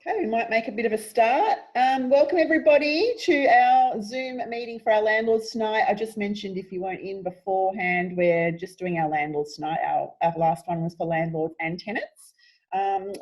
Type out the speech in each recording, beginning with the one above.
Okay, we might make a bit of a start. Welcome everybody to our Zoom meeting for our landlords tonight. I just mentioned, if you weren't in beforehand, we're just doing our landlords tonight. Our last one was for landlords and tenants.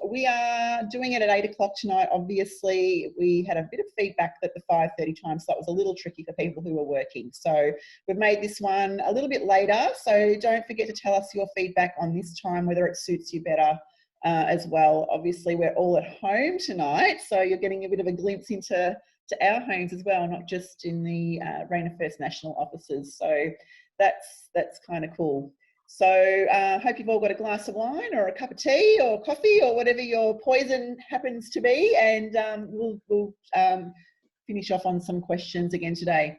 We are doing it at 8 o'clock tonight. Obviously, we had a bit of feedback that the 5:30 time slot was a little tricky for people who were working. So we've made this one a little bit later. So don't forget to tell us your feedback on this time, whether it suits you better. As well. Obviously, we're all at home tonight, so you're getting a bit of a glimpse into our homes as well, not just in the Rainer First National offices. So that's kind of cool. So hope you've all got a glass of wine or a cup of tea or coffee or whatever your poison happens to be, and we'll finish off on some questions again today.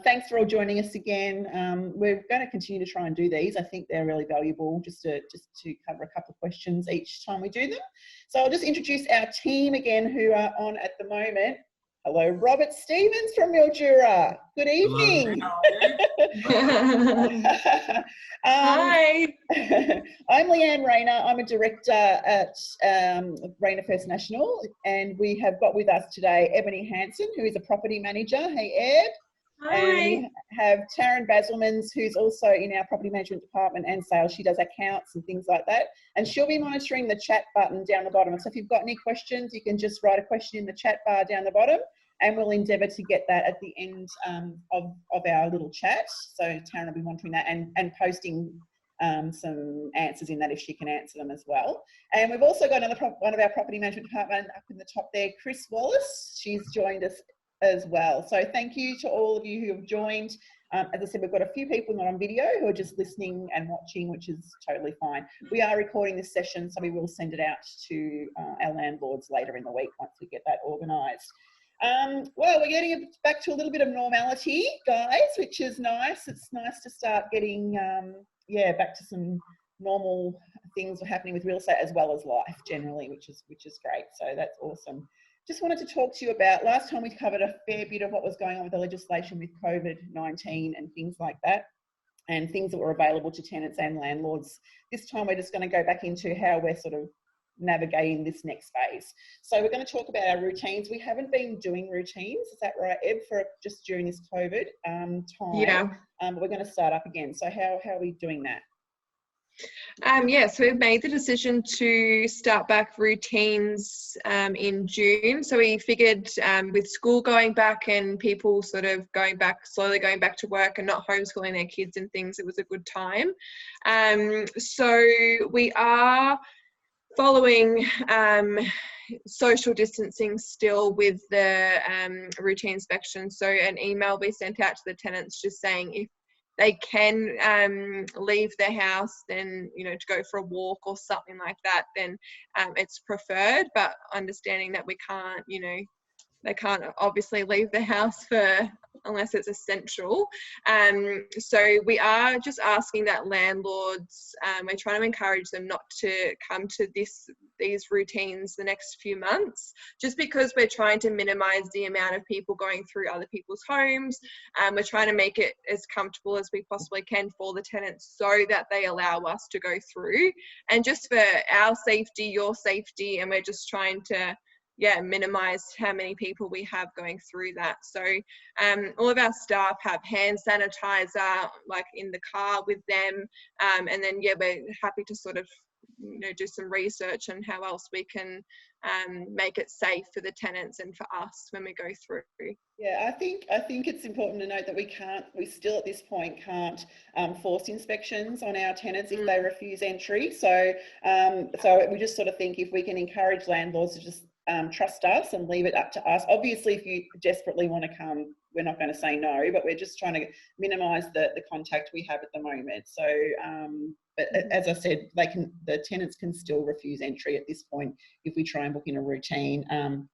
Thanks for all joining us again. We're going to continue to try and do these. I think they're really valuable just to cover a couple of questions each time we do them. So I'll just introduce our team again who are on at the moment. Hello, Robert Stevens from Mildura. Good evening. Hi. I'm Leanne Rayner. I'm a director at Rainer First National, and we have got with us today Ebony Hanson, who is a property manager. Hey, Eb. Hi. And we have Taryn Basilmans, who's also in our property management department and sales. She does accounts and things like that. And she'll be monitoring the chat button down the bottom. So if you've got any questions, you can just write a question in the chat bar down the bottom, and we'll endeavour to get that at the end of our little chat. So Taryn will be monitoring that and posting some answers in that if she can answer them as well. And we've also got one of our property management department up in the top there, Chris Wallace. She's joined us as well. So thank you to all of you who have joined. As I said, we've got a few people not on video who are just listening and watching, which is totally fine. We are recording this session, so we will send it out to our landlords later in the week once we get that organised. Well, we're getting back to a little bit of normality, guys, which is nice. It's nice to start getting, back to some normal things happening with real estate as well as life generally, which is great. So that's awesome. Just wanted to talk to you about, last time we covered a fair bit of what was going on with the legislation with COVID-19 and things like that, and things that were available to tenants and landlords. This time we're just going to go back into how we're sort of navigating this next phase. So we're going to talk about our routines. We haven't been doing routines, is that right, Eb, for just during this COVID time? Yeah. But we're going to start up again. So how are we doing that? So we've made the decision to start back routines in June. So we figured with school going back and people sort of slowly going back to work and not homeschooling their kids and things, it was a good time. So we are following social distancing still with the routine inspection. So an email we sent out to the tenants just saying if they can leave their house, then, to go for a walk or something like that, then it's preferred, but understanding that we can't, they can't obviously leave the house unless it's essential. So we are just asking that landlords, we're trying to encourage them not to come to these routines the next few months, just because we're trying to minimize the amount of people going through other people's homes. We're trying to make it as comfortable as we possibly can for the tenants so that they allow us to go through, and just for our safety, your safety, and we're just trying to minimize how many people we have going through that. So all of our staff have hand sanitizer like in the car with them, and then we're happy to sort of do some research on how else we can make it safe for the tenants and for us when we go through. Yeah, I think it's important to note that we still at this point can't force inspections on our tenants if they refuse entry. So we just sort of think if we can encourage landlords to just trust us and leave it up to us. Obviously, if you desperately want to come, we're not going to say no, but we're just trying to minimise the contact we have at the moment. So, but as I said, the tenants can still refuse entry at this point if we try and book in a routine.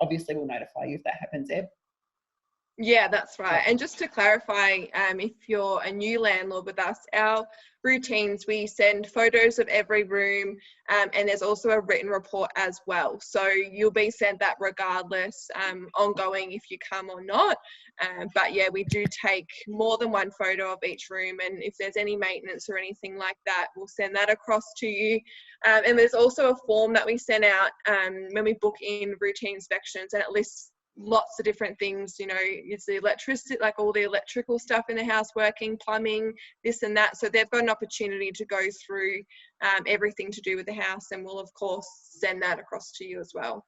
Obviously, we'll notify you if that happens, Eb. Yeah, that's right. And just to clarify, if you're a new landlord with us, our routines, we send photos of every room, and there's also a written report as well. So you'll be sent that regardless, ongoing if you come or not. But yeah, we do take more than one photo of each room, and if there's any maintenance or anything like that, we'll send that across to you. And there's also a form that we send out when we book in routine inspections, and it lists lots of different things. You know, is the electricity, like all the electrical stuff in the house working, plumbing, this and that. So they've got an opportunity to go through everything to do with the house, and we'll of course send that across to you as well.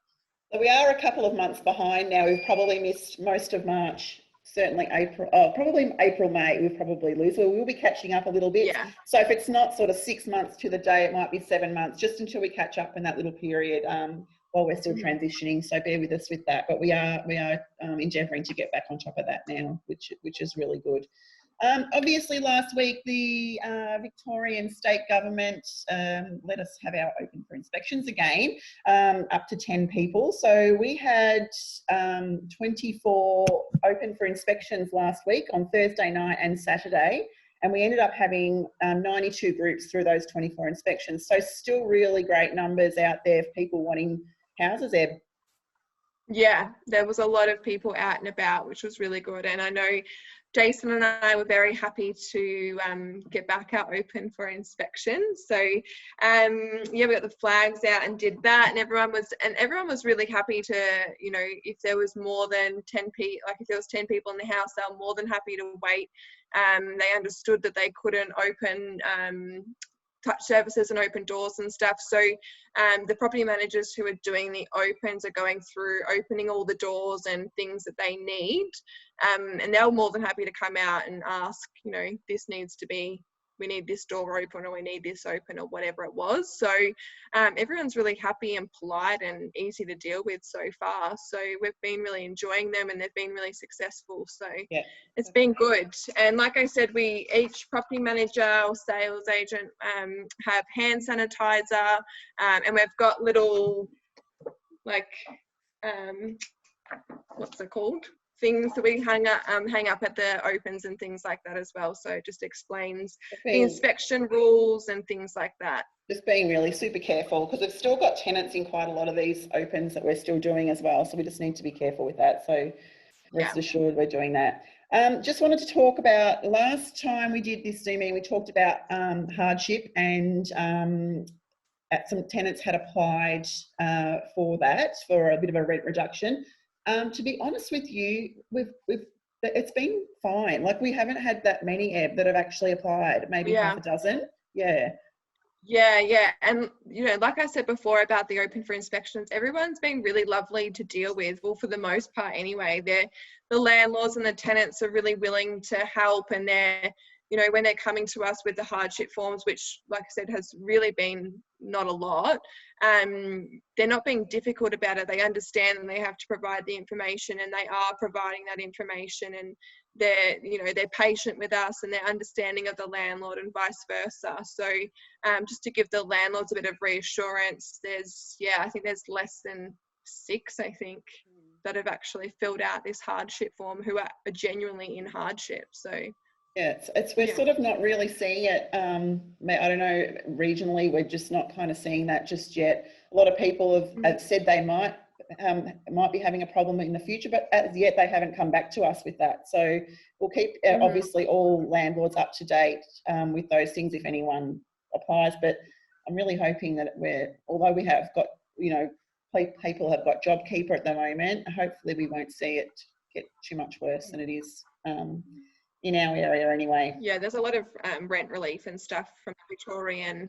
So we are a couple of months behind now. We've probably missed most of March, certainly April, probably April, May, we'll probably lose. So we'll be catching up a little bit. Yeah. So if it's not sort of 6 months to the day, it might be 7 months, just until we catch up in that little period while we're still transitioning. So bear with us with that. But we are endeavouring to get back on top of that now, which is really good. Obviously, last week, the Victorian state government let us have our open for inspections again, up to 10 people. So we had 24 open for inspections last week on Thursday night and Saturday, and we ended up having 92 groups through those 24 inspections. So still really great numbers out there of people wanting houses, Eb. Yeah, there was a lot of people out and about, which was really good. And I know Jason and I were very happy to get back our open for inspection. So yeah, we got the flags out and did that, and everyone was really happy to, you know, if there was more than 10 people, like if there was 10 people in the house, they were more than happy to wait. They understood that they couldn't open touch services and open doors and stuff. So the property managers who are doing the opens are going through opening all the doors and things that they need. And they're more than happy to come out and ask, you know, this needs to be, we need this door open, or we need this open, or whatever it was. So everyone's really happy and polite and easy to deal with so far. So we've been really enjoying them, and they've been really successful. So yeah, it's been good. And like I said, we each property manager or sales agent have hand sanitizer, and we've got little like what's it called? Things that we hang up at the opens and things like that as well. So it just explains the inspection rules and things like that. Just being really super careful, because we've still got tenants in quite a lot of these opens that we're still doing as well. So we just need to be careful with that. So rest assured we're doing that. Just wanted to talk about, last time we did this Zoom meeting, we talked about hardship, and some tenants had applied for that, for a bit of a rent reduction. To be honest with you, it's been fine. Like, we haven't had that many, Eb, that have actually applied. Maybe half a dozen. Yeah. And you know, like I said before about the open for inspections, everyone's been really lovely to deal with. Well, for the most part anyway. The landlords and the tenants are really willing to help, and they're, you know, when they're coming to us with the hardship forms, which, like I said, has really been not a lot, they're not being difficult about it. They understand and they have to provide the information, and they are providing that information, and they're, you know, they're patient with us, and they're understanding of the landlord, and vice versa. So just to give the landlords a bit of reassurance, I think there's less than 6, I think, that have actually filled out this hardship form who are genuinely in hardship. So yeah, we're sort of not really seeing it. I don't know, regionally, we're just not kind of seeing that just yet. A lot of people have said they might be having a problem in the future, but as yet they haven't come back to us with that. So we'll keep obviously all landlords up to date with those things if anyone applies. But I'm really hoping that although we have got, you know, people have got JobKeeper at the moment, hopefully we won't see it get too much worse than it is in our area anyway. Yeah, there's a lot of rent relief and stuff from the Victorian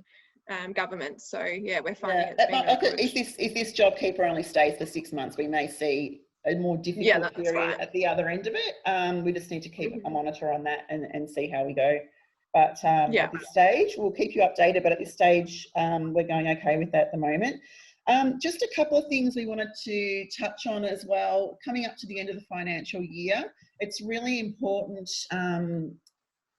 government. So yeah, we're finding it's been really good. If this JobKeeper only stays for 6 months, we may see a more difficult period at the other end of it. We just need to keep a monitor on that and see how we go. But at this stage, we'll keep you updated. But at this stage, we're going okay with that at the moment. Just a couple of things we wanted to touch on as well. Coming up to the end of the financial year, it's really important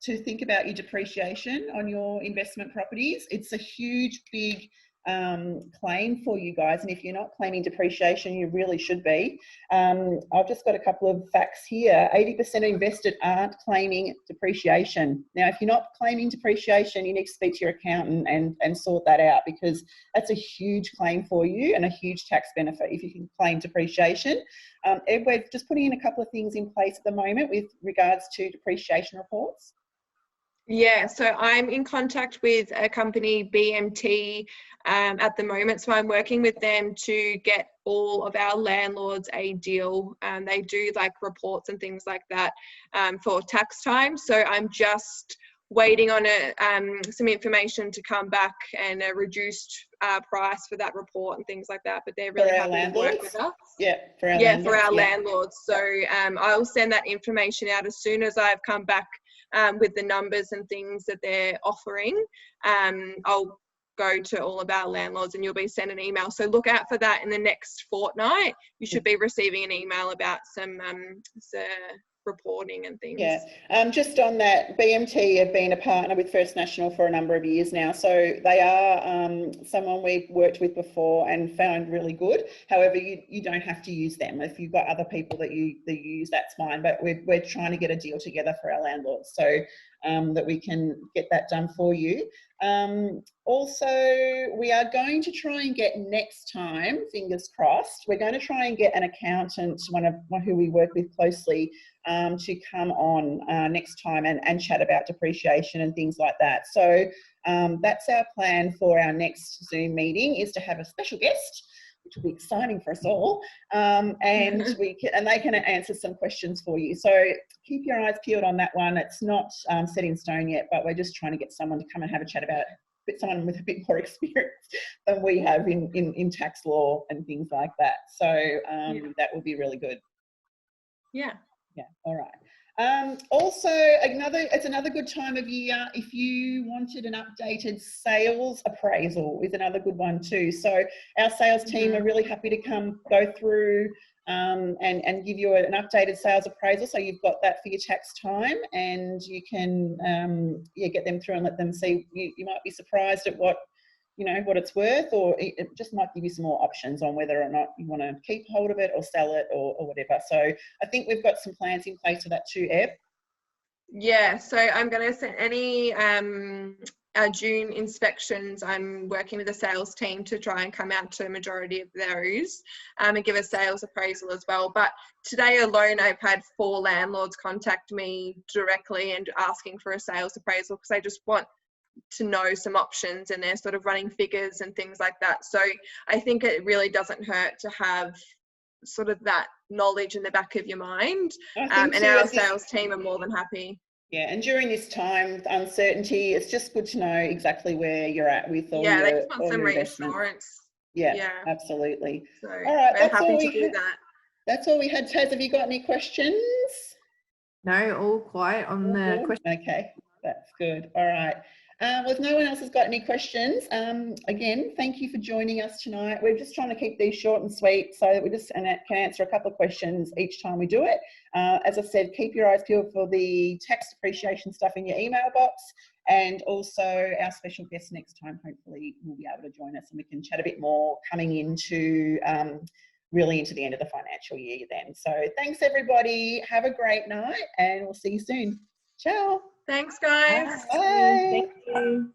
to think about your depreciation on your investment properties. It's a huge, big claim for you guys, and if you're not claiming depreciation, you really should be. I've just got a couple of facts here. 80% of invested aren't claiming depreciation. Now, if you're not claiming depreciation, you need to speak to your accountant and sort that out, because that's a huge claim for you and a huge tax benefit if you can claim depreciation. We're just putting in a couple of things in place at the moment with regards to depreciation reports. Yeah, so I'm in contact with a company, BMT, at the moment. So I'm working with them to get all of our landlords a deal. They do like reports and things like that for tax time. So I'm just waiting on some information to come back and a reduced price for that report and things like that. But they're really happy to work with us. Yeah, for our landlords. For our landlords. So I'll send that information out as soon as I've come back with the numbers and things that they're offering. I'll go to all of our landlords and you'll be sent an email. So look out for that in the next fortnight. You should be receiving an email about some reporting and things. Yeah, just on that, BMT have been a partner with First National for a number of years now, so they are someone we've worked with before and found really good. However, you don't have to use them. If you've got other people that you use, that's fine, but we're trying to get a deal together for our landlords so that we can get that done for you. Also, we are going to try and get next time, fingers crossed, we're going to try and get an accountant, one who we work with closely, to come on next time and chat about depreciation and things like that. So that's our plan for our next Zoom meeting, is to have a special guest, which will be exciting for us all, and they can answer some questions for you. So keep your eyes peeled on that one. It's not set in stone yet, but we're just trying to get someone to come and have a chat about it. But someone with a bit more experience than we have in tax law and things like that. So that will be really good. Yeah. All right. Also, it's another good time of year if you wanted an updated sales appraisal, is another good one too. So our sales team are really happy to go through and give you an updated sales appraisal, so you've got that for your tax time, and you can get them through and let them see. You might be surprised at what it's worth, or it just might give you some more options on whether or not you want to keep hold of it or sell it or whatever. So I think we've got some plans in place for that too, Eb. Yeah, so I'm going to send any our June inspections. I'm working with the sales team to try and come out to a majority of those and give a sales appraisal as well. But today alone, I've had 4 landlords contact me directly and asking for a sales appraisal because they just want to know some options, and they're sort of running figures and things like that. So I think it really doesn't hurt to have sort of that knowledge in the back of your mind, and our sales team are more than happy. Yeah, and during this time, uncertainty, it's just good to know exactly where you're at with all they your, just want some reassurance. Yeah, absolutely. So all right, we're happy to do that. That's all we had. Taz, have you got any questions? No, all quiet on the question. Okay, that's good. All right. Well, if no one else has got any questions, again, thank you for joining us tonight. We're just trying to keep these short and sweet so that we can answer a couple of questions each time we do it. As I said, keep your eyes peeled for the tax depreciation stuff in your email box, and also our special guest next time hopefully will be able to join us and we can chat a bit more coming into really into the end of the financial year then. So thanks everybody. Have a great night and we'll see you soon. Ciao. Thanks, guys. Bye. Thank you.